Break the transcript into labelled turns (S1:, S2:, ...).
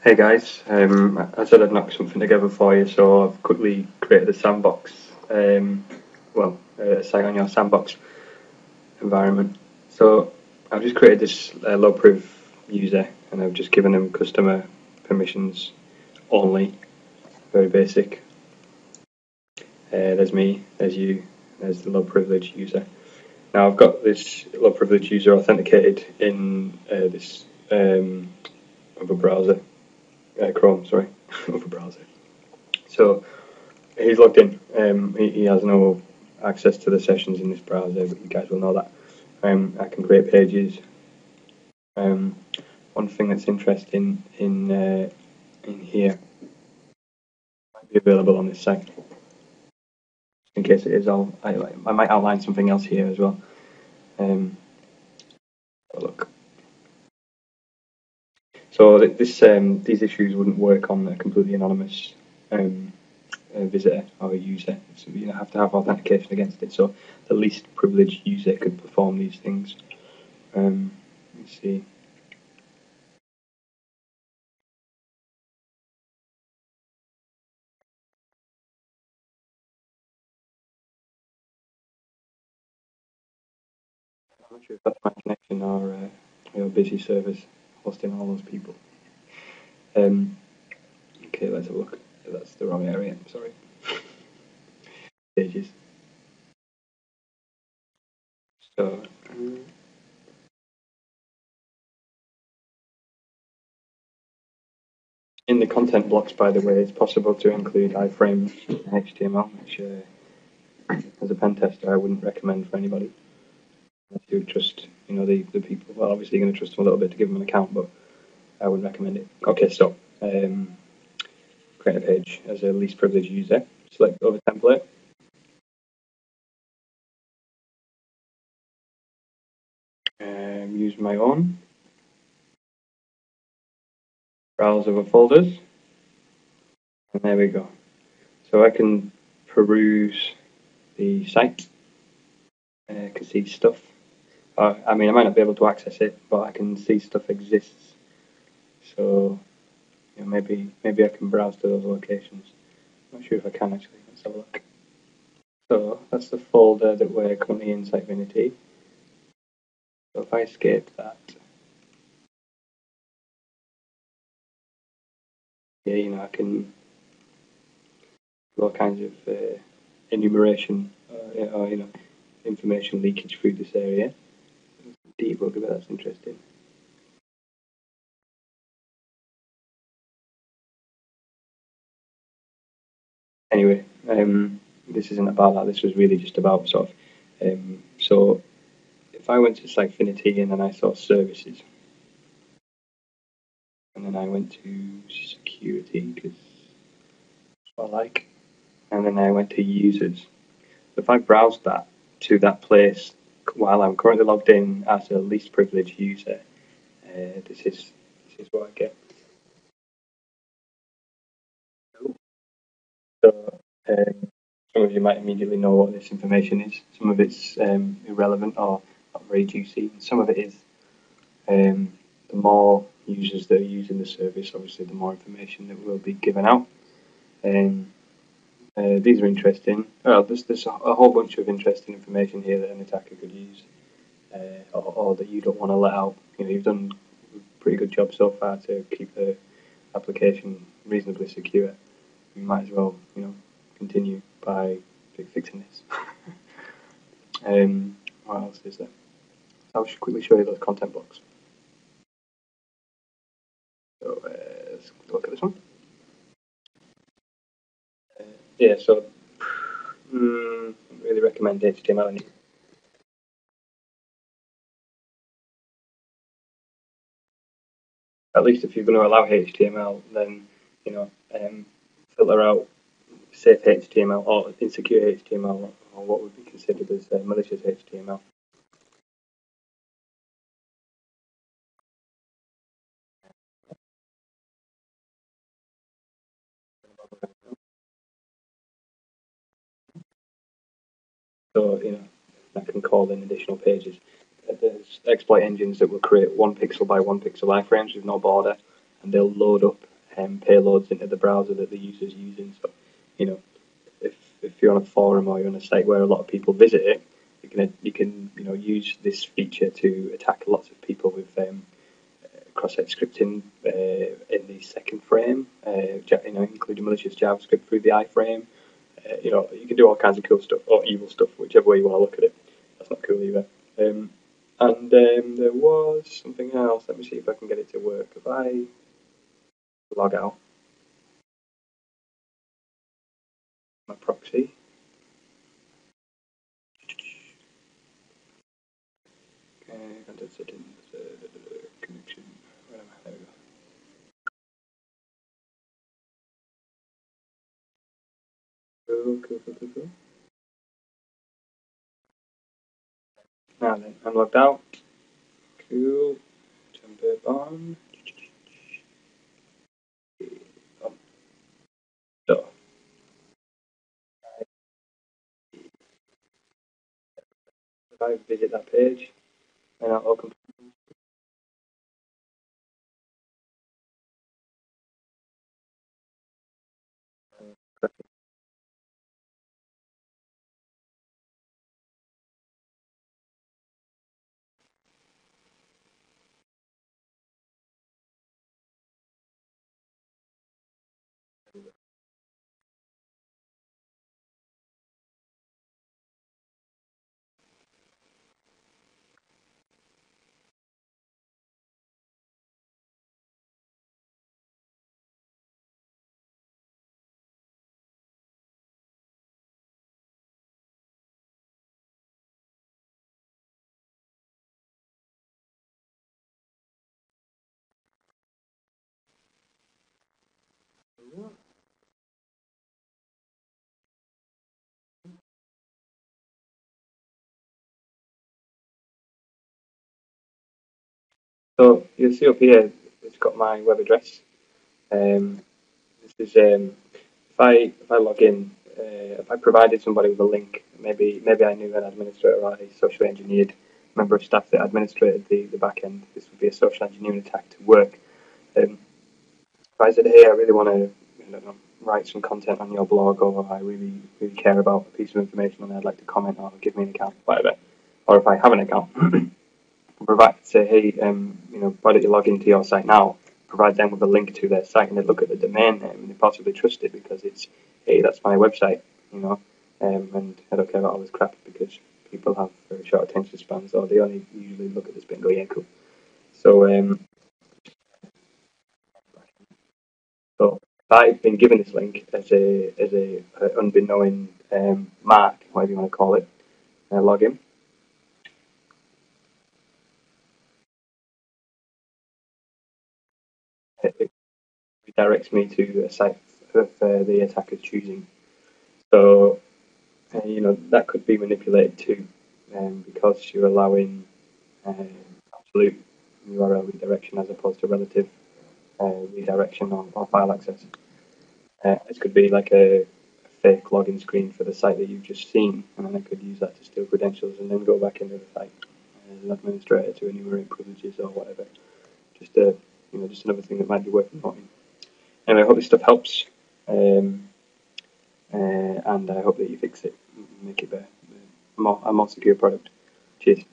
S1: Hey guys, I said I'd knock something together for you, so I've quickly created a sandbox, a site on your sandbox environment. So I've just created this low-proof user, and I've just given them customer permissions only, very basic. There's me, there's you, there's the low-privilege user. Now I've got this low-privilege user authenticated in this other browser. Chrome, sorry, other browser. So he's logged in. He has no access to the sessions in this browser, but you guys will know that. I can create pages. One thing that's interesting in here might be available on this site. In case it is, I might outline something else here as well. Look. So these issues wouldn't work on a completely anonymous visitor or a user. So you have to have authentication against it. So the least privileged user could perform these things. Let's see. I'm not sure if that's my connection or your busy service hosting all those people. Okay, let's have a look. That's the wrong area. Sorry. Pages. So. In the content blocks, by the way, it's possible to include iframes in HTML, which as a pen tester I wouldn't recommend for anybody. Unless you trust, the people. Well, obviously you're going to trust them a little bit to give them an account, but I wouldn't recommend it. Okay, so create a page as a least privileged user. Select over template. Use my own. Browse over folders. And there we go. So I can peruse the site. I can see stuff. I mean, I might not be able to access it, but I can see stuff exists. So maybe I can browse to those locations. Not sure if I can actually. Let's have a look. So that's the folder that we're currently in SiteFinity. So if I escape that, yeah, I can do all kinds of enumeration or information leakage through this area. Debug a bit, that's interesting. Anyway, this isn't about that. This was really just about so if I went to SiteFinity and then I saw services, and then I went to security because that's what I like, and then I went to users. So if I browsed that to that place while I'm currently logged in as a least privileged user, this is what I get. So some of you might immediately know what this information is. Some of it's irrelevant or not very juicy, and some of it is. The more users that are using the service, obviously, the more information that will be given out. These are interesting. Well, there's a whole bunch of interesting information here that an attacker could use, or that you don't want to let out. You've done a pretty good job so far to keep the application reasonably secure. You might as well, continue by fixing this. What else is there? I'll quickly show you those content blocks. So let's look at this one. Yeah, so really recommend HTML. At least if you're going to allow HTML, then filter out safe HTML or insecure HTML, or what would be considered as malicious HTML. So I can call in additional pages. There's exploit engines that will create 1 pixel by 1 pixel iframes with no border, and they'll load up payloads into the browser that the user's using. So, you know, if you're on a forum or you're on a site where a lot of people visit it, you can use this feature to attack lots of people with cross-site scripting in the second frame, including malicious JavaScript through the iframe. You can do all kinds of cool stuff, or evil stuff, whichever way you want to look at it. That's not cool either. And there was something else. Let me see if I can get it to work. If I log out my proxy, content settings, connection. Where am I? There we go. Cool. Now then, I'm logged out. Cool. Jump it on. So, if I visit that page, and I'll open. So you'll see up here, it's got my web address. This is if I log in, if I provided somebody with a link, maybe I knew an administrator or a socially engineered member of staff that administrated the back end. This would be a social engineering attack to work. If I said, hey, I really want to write some content on your blog, or I really care about a piece of information and I'd like to comment or give me an account, whatever. Or if I have an account, say, hey, why don't you log into your site now? Provide them with a link to their site, and they look at the domain name and they possibly trust it because it's, hey, that's my website, and I don't care about all this crap because people have very short attention spans, or they only usually look at this bit and go, yeah, cool. So I've been given this link as a unbeknown mark, whatever you want to call it, login. It redirects me to a site of the attacker's choosing. So that could be manipulated too, because you're allowing absolute URL redirection as opposed to relative redirection or file access. This could be like a fake login screen for the site that you've just seen, and then I could use that to steal credentials and then go back into the site as an administrator to enumerate privileges or whatever. Just just another thing that might be worth noting. Anyway, I hope this stuff helps, and I hope that you fix it, and make it a more secure product. Cheers.